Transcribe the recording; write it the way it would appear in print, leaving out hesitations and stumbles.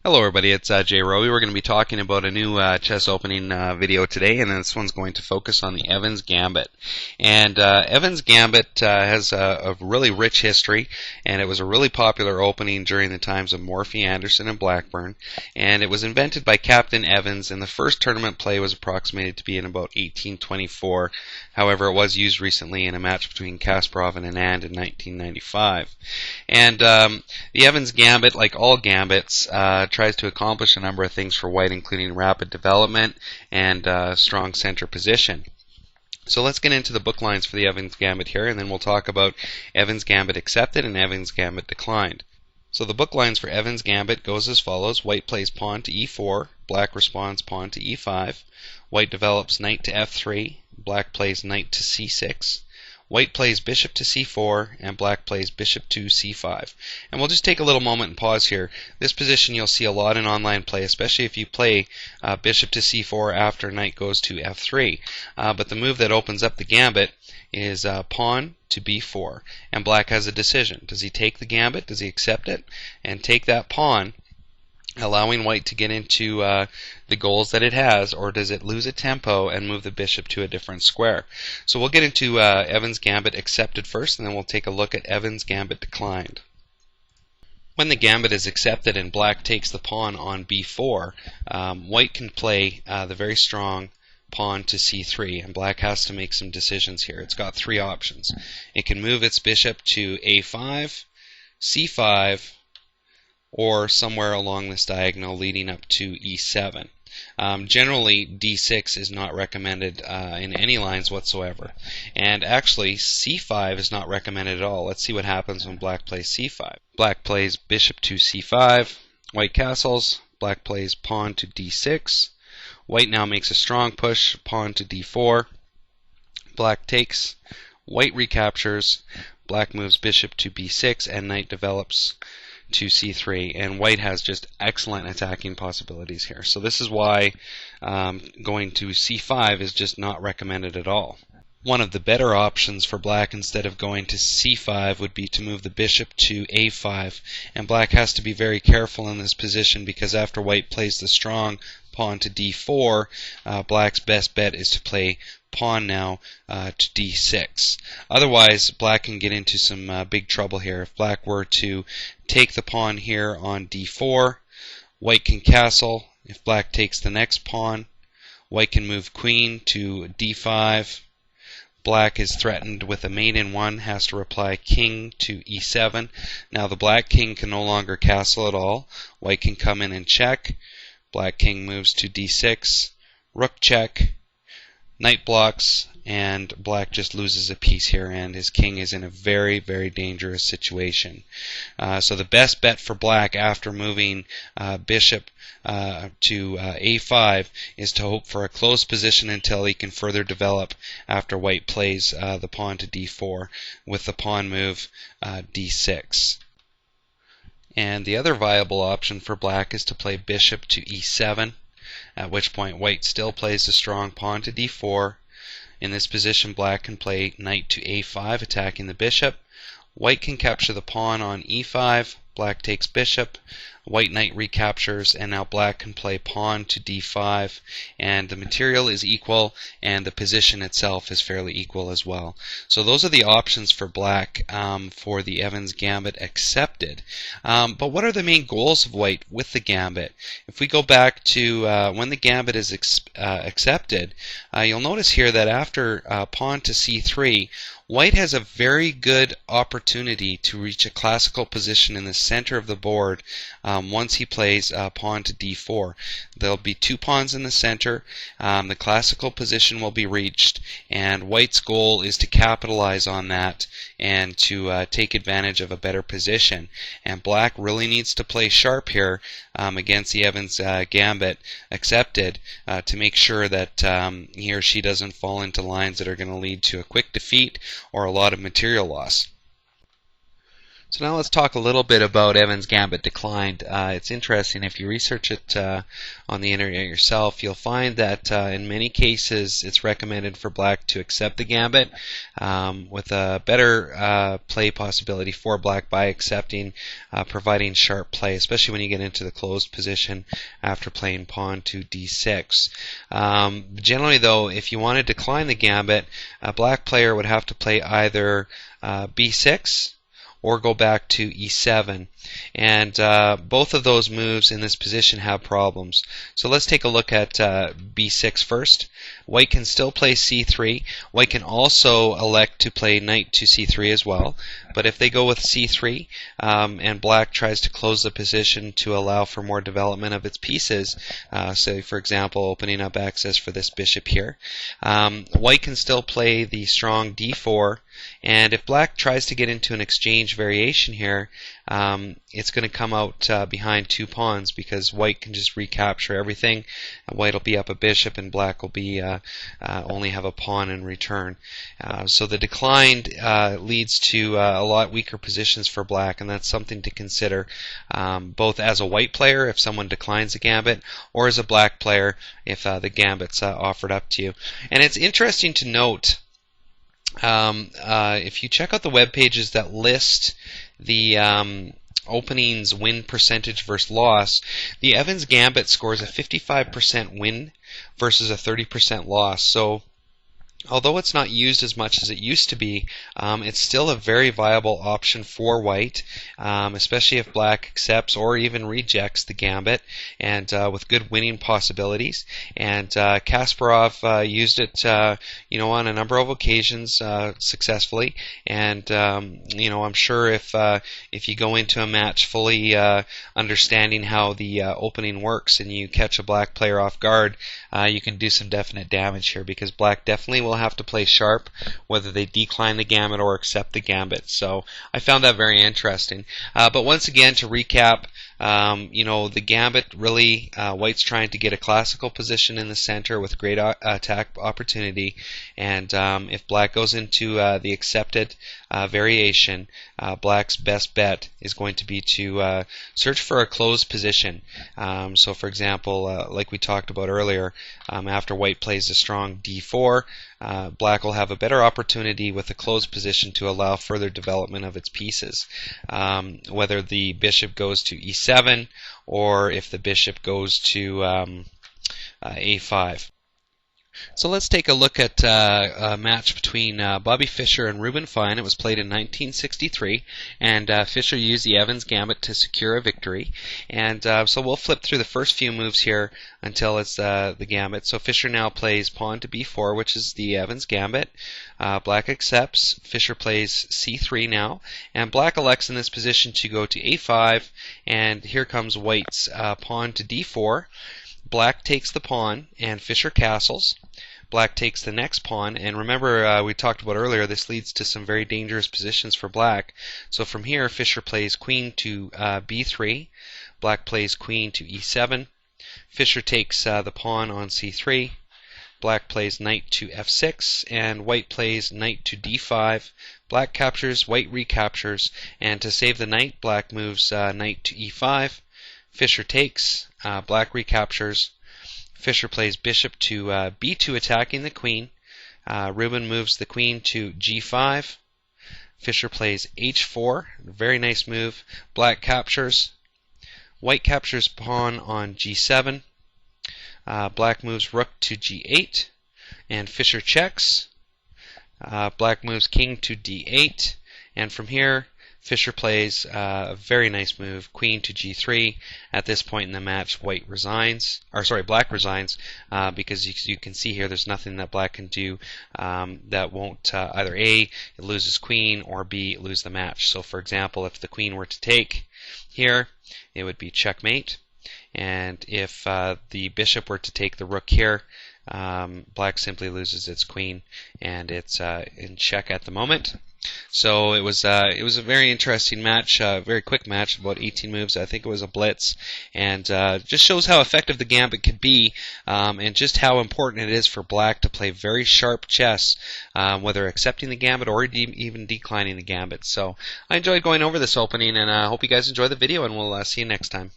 Hello everybody, it's Jay Rowe. We're going to be talking about a new chess opening video today, and this one's going to focus on the Evans Gambit. And Evans Gambit has a really rich history, and it was a really popular opening during the times of Morphy, Anderson, and Blackburn. And it was invented by Captain Evans, and the first tournament play was approximated to be in about 1824. However, it was used recently in a match between Kasparov and Anand in 1995. And the Evans Gambit, like all gambits, tries to accomplish a number of things for white, including rapid development and strong center position. So let's get into the book lines for the Evans Gambit here, and then we'll talk about Evans Gambit accepted and Evans Gambit declined. So the book lines for Evans Gambit goes as follows. White plays pawn to e4, black responds pawn to e5, white develops knight to f3, black plays knight to c6, white plays bishop to c4, and black plays bishop to c5. And we'll just take a little moment and pause here. This position you'll see a lot in online play, especially if you play bishop to c4 after knight goes to f3. But the move that opens up the gambit is pawn to b4. And black has a decision. Does he take the gambit? Does he accept it? And take that pawn, allowing white to get into the goals that it has, or does it lose a tempo and move the bishop to a different square? So we'll get into Evans Gambit accepted first, and then we'll take a look at Evans Gambit declined. When the gambit is accepted and black takes the pawn on b4, white can play the very strong pawn to c3, and black has to make some decisions here. It's got three options. It can move its bishop to a5, c5, or somewhere along this diagonal leading up to e7. Generally, d6 is not recommended in any lines whatsoever. And actually, c5 is not recommended at all. Let's see what happens when black plays c5. Black plays bishop to c5, white castles, black plays pawn to d6, white now makes a strong push, pawn to d4, black takes, white recaptures, black moves bishop to b6, and knight develops to c3, and white has just excellent attacking possibilities here. So this is why going to c5 is just not recommended at all. One of the better options for black instead of going to c5 would be to move the bishop to a5, and black has to be very careful in this position because after white plays the strong pawn to d4, black's best bet is to play pawn now to d6. Otherwise, black can get into some big trouble here. If black were to take the pawn here on d4, white can castle. If black takes the next pawn, white can move queen to d5. Black is threatened with a mate in one, has to reply king to e7. Now the black king can no longer castle at all. White can come in and check. Black king moves to d6, rook check, knight blocks, and black just loses a piece here, and his king is in a very, very dangerous situation. So the best bet for black after moving bishop to a5 is to hope for a close position until he can further develop after white plays the pawn to d4 with the pawn move d6. And the other viable option for black is to play bishop to e7, at which point white still plays a strong pawn to d4. In this position, black can play knight to a5, attacking the bishop. White can capture the pawn on e5. Black takes bishop. White knight recaptures, and now black can play pawn to d5, and the material is equal, and the position itself is fairly equal as well. So those are the options for black for the Evans Gambit accepted. But what are the main goals of white with the gambit? If we go back to when the gambit is accepted, you'll notice here that after pawn to c3, white has a very good opportunity to reach a classical position in the center of the board once he plays pawn to d4. There'll be two pawns in the center. The classical position will be reached, and white's goal is to capitalize on that and to take advantage of a better position. And black really needs to play sharp here against the Evans Gambit accepted to make sure that he or she doesn't fall into lines that are going to lead to a quick defeat or a lot of material loss. So now let's talk a little bit about Evans Gambit declined. It's interesting. If you research it on the internet yourself, you'll find that in many cases it's recommended for black to accept the gambit, with a better play possibility for black by accepting, providing sharp play, especially when you get into the closed position after playing pawn to d6. Generally though, if you want to decline the gambit, a black player would have to play either b6 or go back to e7, and both of those moves in this position have problems. So let's take a look at b6 first. White can still play c3. White can also elect to play knight to c3 as well, but if they go with c3 and black tries to close the position to allow for more development of its pieces, say for example opening up access for this bishop here, white can still play the strong d4, and if black tries to get into an exchange variation here, it's going to come out behind two pawns, because white can just recapture everything. White will be up a bishop and black will be only have a pawn in return. So the declined leads to a lot weaker positions for black, and that's something to consider, both as a white player if someone declines a gambit, or as a black player if the gambit's offered up to you. And it's interesting to note, if you check out the web pages that list the openings win percentage versus loss, the Evans Gambit scores a 55% win versus a 30% loss. So although it's not used as much as it used to be, it's still a very viable option for white, especially if black accepts or even rejects the gambit, and with good winning possibilities. And Kasparov used it, on a number of occasions successfully. And I'm sure if you go into a match fully understanding how the opening works and you catch a black player off guard, you can do some definite damage here, because black definitely will have to play sharp whether they decline the gambit or accept the gambit. So I found that very interesting. But once again, to recap, the gambit really, white's trying to get a classical position in the center with great attack opportunity, and if black goes into the accepted variation, black's best bet is going to be to search for a closed position. So for example, like we talked about earlier, after white plays a strong d4, black will have a better opportunity with a closed position to allow further development of its pieces, whether the bishop goes to e7 or if the bishop goes to a5. So let's take a look at a match between Bobby Fischer and Reuben Fine. It was played in 1963, and Fischer used the Evans Gambit to secure a victory. And so we'll flip through the first few moves here until it's the Gambit. So Fischer now plays pawn to b4, which is the Evans Gambit. Black accepts. Fischer plays c3 now, and black elects in this position to go to a5, and here comes white's pawn to d4. Black takes the pawn, and Fischer castles. Black takes the next pawn, and remember we talked about earlier, this leads to some very dangerous positions for black. So from here, Fischer plays queen to b3. Black plays queen to e7. Fischer takes the pawn on c3. Black plays knight to f6, and white plays knight to d5. Black captures, white recaptures, and to save the knight, black moves knight to e5. Fischer takes, black recaptures. Fischer plays bishop to b2, attacking the queen. Reuben moves the queen to g5. Fischer plays h4, very nice move. Black captures. White captures pawn on g7. Black moves rook to g8, and Fischer checks. Black moves king to d8, and from here Fischer plays a very nice move, queen to g3. At this point in the match, black resigns, because you can see here there's nothing that black can do that won't either A, it loses queen, or B, lose the match. So for example, if the queen were to take here, it would be checkmate. And if the bishop were to take the rook here, black simply loses its queen, and it's in check at the moment. So it was a very interesting match, very quick match, about 18 moves. I think it was a blitz, and just shows how effective the gambit could be, and just how important it is for black to play very sharp chess, whether accepting the gambit or even declining the gambit. So I enjoyed going over this opening, and I hope you guys enjoy the video, and we'll see you next time.